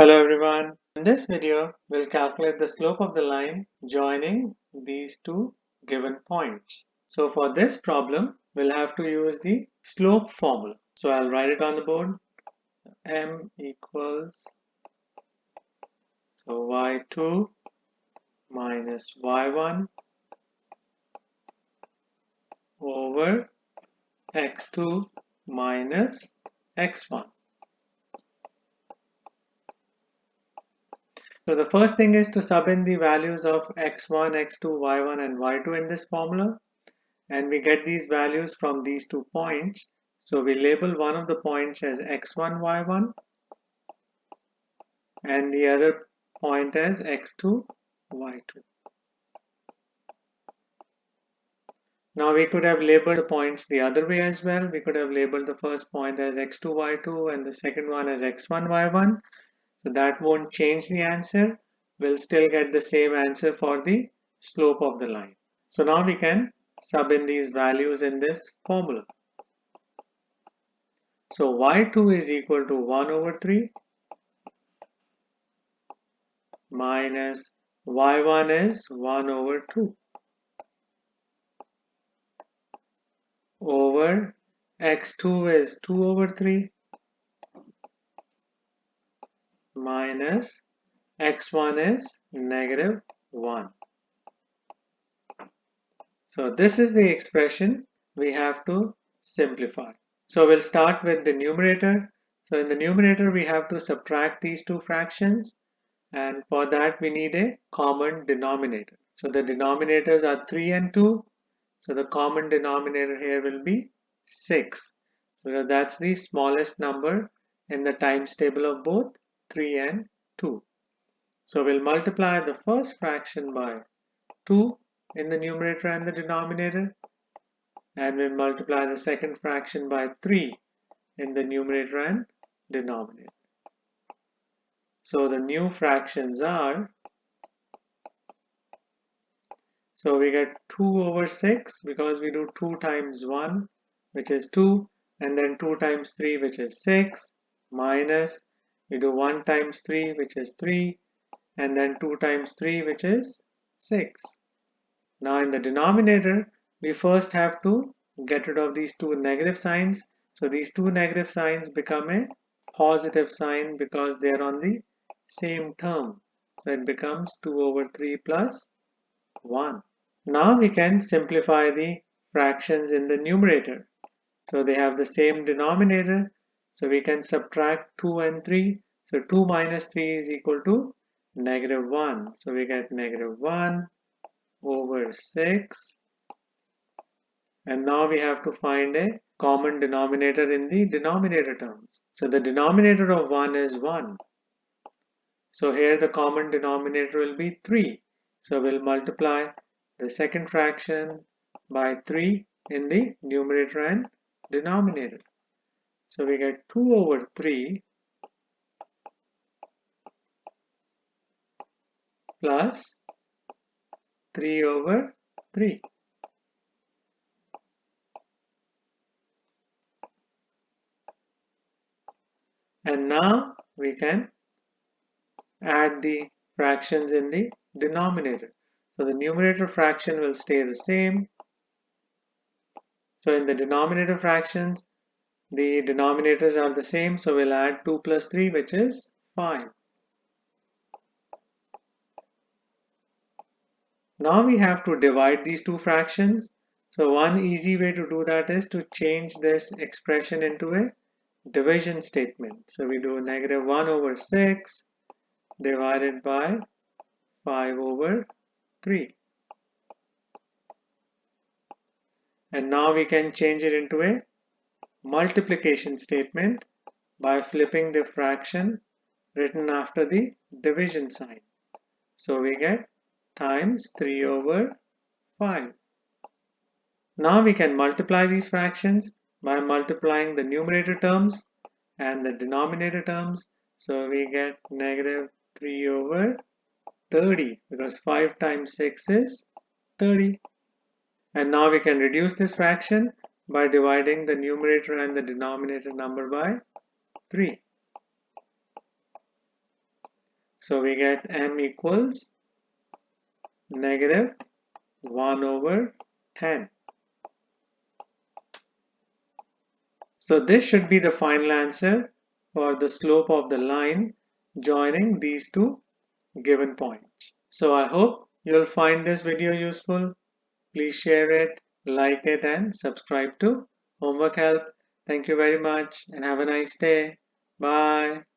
Hello everyone. In this video, we'll calculate the slope of the line joining these two given points. So for this problem, we'll have to use the slope formula. So I'll write it on the board. M equals y2 minus y1 over x2 minus x1. So the first thing is to sub in the values of x1, x2, y1 and y2 in this formula. And we get these values from these 2 points. So we label one of the points as x1, y1 and the other point as x2, y2. Now we could have labeled the points the other way as well. We could have labeled the first point as x2, y2 and the second one as x1, y1. So that won't change the answer. We'll still get the same answer for the slope of the line. So now we can sub in these values in this formula. So y2 is equal to 1 over 3 minus y1 is 1 over 2 over x2 is 2 over 3 minus x1 is negative 1. So this is the expression we have to simplify. So we'll start with the numerator. So in the numerator we have to subtract these two fractions, and for that we need a common denominator. So the denominators are 3 and 2. So the common denominator here will be 6. So that's the smallest number in the times table of both 3 and 2. So we'll multiply the first fraction by 2 in the numerator and the denominator, and we'll multiply the second fraction by 3 in the numerator and denominator. So the new fractions are, so we get 2 over 6 because we do 2 times 1 which is 2, and then 2 times 3 which is 6, minus we do 1 times 3 which is 3, and then 2 times 3 which is 6. Now in the denominator we first have to get rid of these two negative signs. So these two negative signs become a positive sign because they are on the same term. So it becomes 2 over 3 plus 1. Now we can simplify the fractions in the numerator. So they have the same denominator. So we can subtract 2 and 3. So 2 minus 3 is equal to negative 1. So we get negative 1 over 6. And now we have to find a common denominator in the denominator terms. So the denominator of 1 is 1. So here the common denominator will be 3. So we'll multiply the second fraction by 3 in the numerator and denominator. So we get 2 over 3 plus 3 over 3. And now we can add the fractions in the denominator. So the numerator fraction will stay the same. So in the denominator fractions, the denominators are the same. So we'll add 2 plus 3 which is 5. Now we have to divide these two fractions. So one easy way to do that is to change this expression into a division statement. So we do negative 1 over 6 divided by 5 over 3. And now we can change it into a multiplication statement by flipping the fraction written after the division sign. So we get times 3 over 5. Now we can multiply these fractions by multiplying the numerator terms and the denominator terms. So we get negative 3 over 30 because 5 times 6 is 30. And now we can reduce this fraction by dividing the numerator and the denominator number by 3. So we get m equals negative 1 over 10. So this should be the final answer for the slope of the line joining these two given points. So I hope you'll find this video useful. Please share it, like it, and subscribe to Homework Help. Thank you very much and have a nice day. Bye.